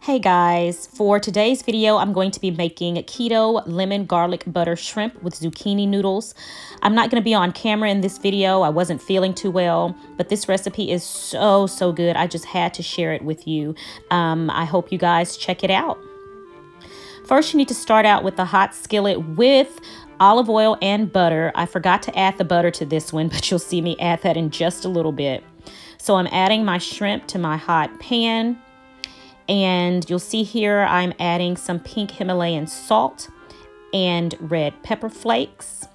Hey guys, for today's video, I'm going to be making keto lemon garlic butter shrimp with zucchini noodles. I'm not going to be on camera in this video. I wasn't feeling too well, but this recipe is so good. I just had to share it with you. I hope you guys check it out. First, you need to start out with a hot skillet with olive oil and butter. I forgot to add the butter to this one, but you'll see me add that in just a little bit. So I'm adding my shrimp to my hot pan. And you'll see here I'm adding some pink Himalayan salt and red pepper flakes.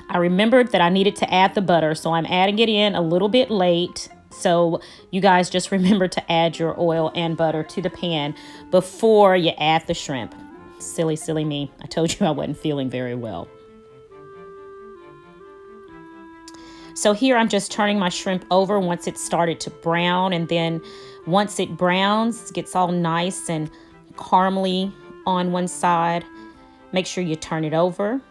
I remembered that I needed to add the butter, so I'm adding it in a little bit late. So you guys just remember to add your oil and butter to the pan before you add the shrimp. Silly me. I told you I wasn't feeling very well. So here I'm just turning my shrimp over once it started to brown, and then once it browns, gets all nice and caramely on one side, make sure you turn it over.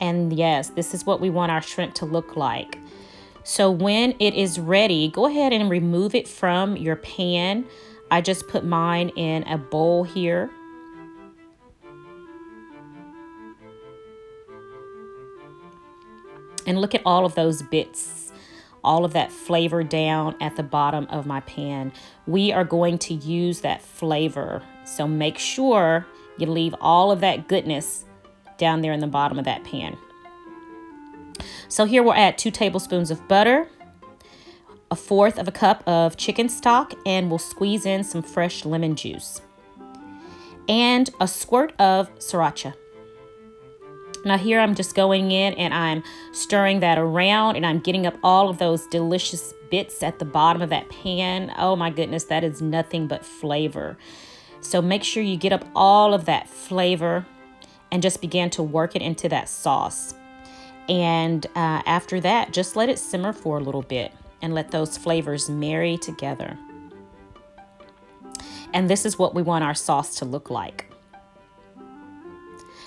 And yes, this is what we want our shrimp to look like. So when it is ready, go ahead and remove it from your pan. I just put mine in a bowl here. And look at all of those bits, all of that flavor down at the bottom of my pan. We are going to use that flavor. So make sure you leave all of that goodness down there in the bottom of that pan. So here we'll add 2 tablespoons of butter, 1/4 cup of chicken stock, and we'll squeeze in some fresh lemon juice and a squirt of sriracha. Now here I'm just going in and I'm stirring that around, and I'm getting up all of those delicious bits at the bottom of that pan. Oh my goodness, that is nothing but flavor. So make sure you get up all of that flavor and just begin to work it into that sauce. And after that, just let it simmer for a little bit and let those flavors marry together. And this is what we want our sauce to look like.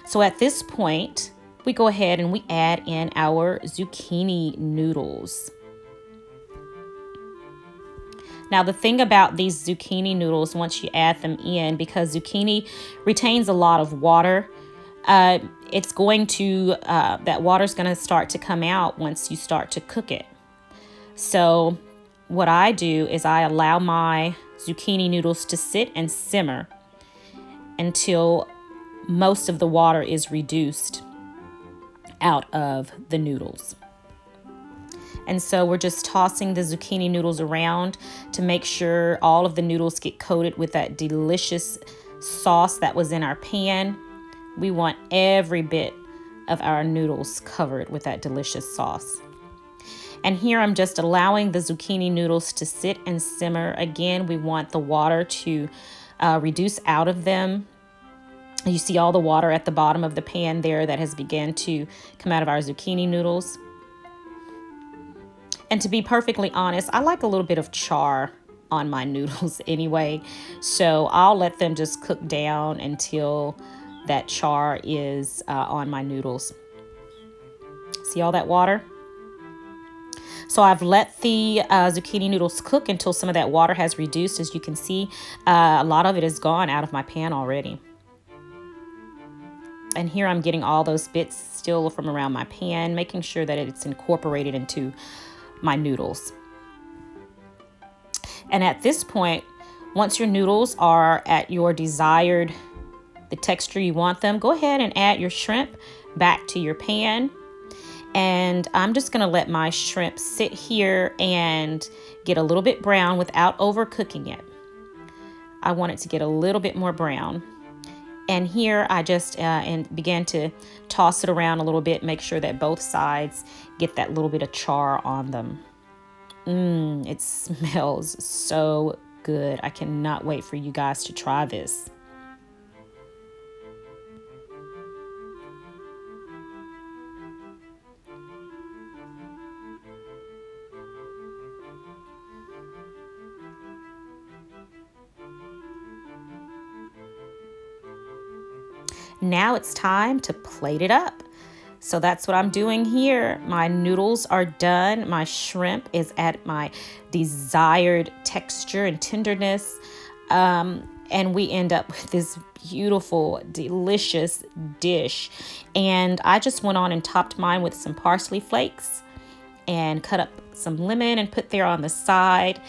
So at this point, we go ahead and we add in our zucchini noodles. Now, the thing about these zucchini noodles, once you add them in, because zucchini retains a lot of water, it's going to, that water's going to start to come out once you start to cook it. So what I do is I allow my zucchini noodles to sit and simmer until most of the water is reduced out of the noodles. And so we're just tossing the zucchini noodles around to make sure all of the noodles get coated with that delicious sauce that was in our pan. We want every bit of our noodles covered with that delicious sauce. And here I'm just allowing the zucchini noodles to sit and simmer. Again, we want the water to reduce out of them. You see all the water at the bottom of the pan there that has begun to come out of our zucchini noodles. And to be perfectly honest, I like a little bit of char on my noodles anyway. So I'll let them just cook down until that char is on my noodles. See all that water? So I've let the zucchini noodles cook until some of that water has reduced. As you can see, a lot of it is gone out of my pan already. And here I'm getting all those bits still from around my pan, making sure that it's incorporated into my noodles. And at this point, once your noodles are at your desired, the texture you want them, go ahead and add your shrimp back to your pan. And I'm just going to let my shrimp sit here and get a little bit brown without overcooking it. I want it to get a little bit more brown. And here I just began to toss it around a little bit, make sure that both sides get that little bit of char on them. It smells so good. I cannot wait for you guys to try this. Now it's time to plate it up. So that's what I'm doing here. My noodles are done. My shrimp is at my desired texture and tenderness. And we end up with this beautiful, delicious dish. And I just went on and topped mine with some parsley flakes and cut up some lemon and put there on the side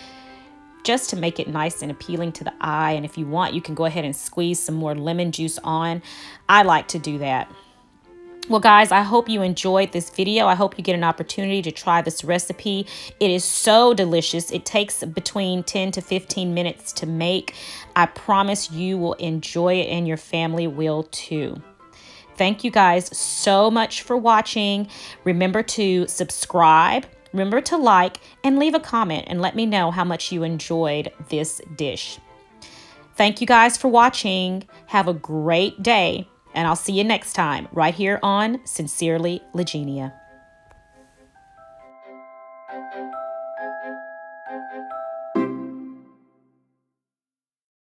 just to make it nice and appealing to the eye. And if you want, you can go ahead and squeeze some more lemon juice on. I like to do that. Well, guys, I hope you enjoyed this video. I hope you get an opportunity to try this recipe. It is so delicious. It takes between 10 to 15 minutes to make. I promise you will enjoy it and your family will too. Thank you guys so much for watching. Remember to subscribe, remember to like, and leave a comment and let me know how much you enjoyed this dish. Thank you guys for watching. Have a great day. And I'll see you next time right here on Sincerely Legenia.